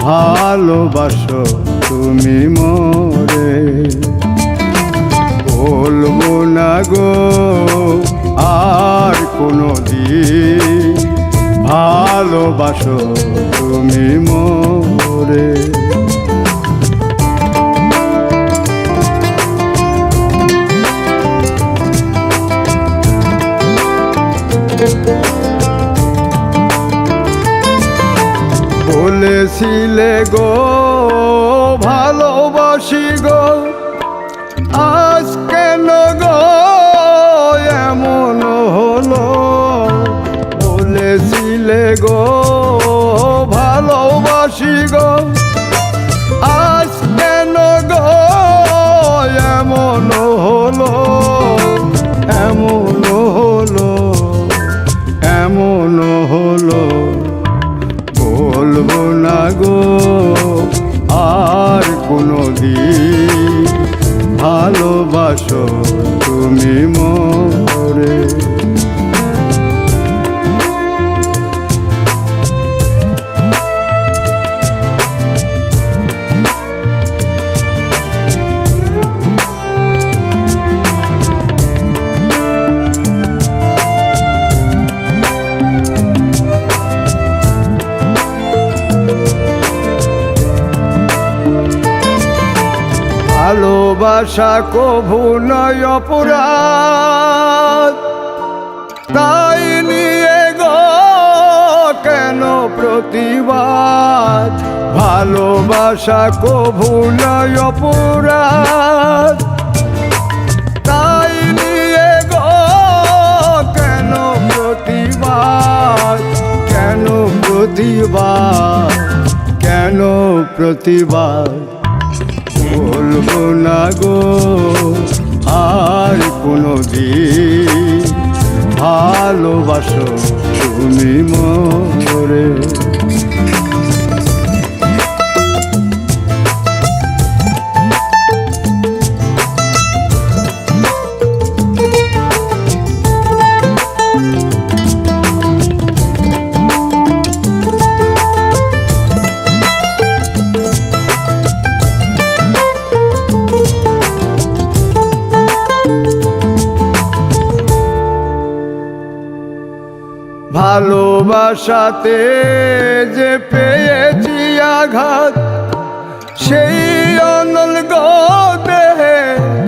ভালোবাসো তুমি মোরে। বলবো না গো আর কোনো দিন, ভালোবাসো তুমি মোরে। বলেছিলে গো ভালোবাসি গো, আজ কেন গো এমন হলো? বলেছিলে গো ভালোবাসি গো, আজ কেন গো এমন হলো? এমন হলো, এমন হলো। বলবো না গো আর কোনো দিন, ভালোবাসো তুমি মোরে। ভালোবাসা কভু নয় অপরাধ, তাই নিয়ে গো কেন প্রতিবাদ? ভালোবাসা কভু নয় অপরাধ, তাই নিয়ে গো কেন প্রতিবাদ? কেন প্রতিবাদ? কেন প্রতিবাদ? বলবো না গো আর কোনো দিন, ভালোবাসো তুমি মোরে। ভালোবাসাতে যে পেয়েছি আঘাত, সেই অনল গো দেহে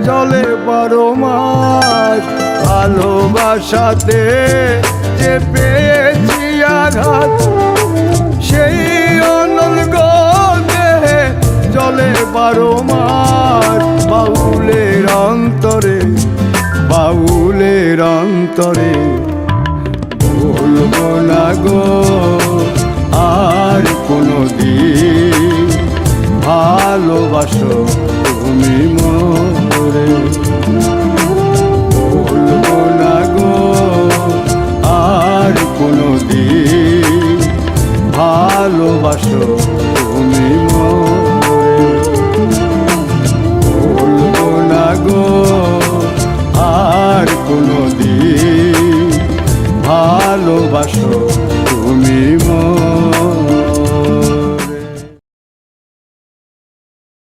চলে 12 মাস। ভালোবাসাতে যে পেয়েছি আঘাত, সেই অনল গো দেহে চলে 12 মাস। বাউলের অন্তরে, বাউলের অন্তরে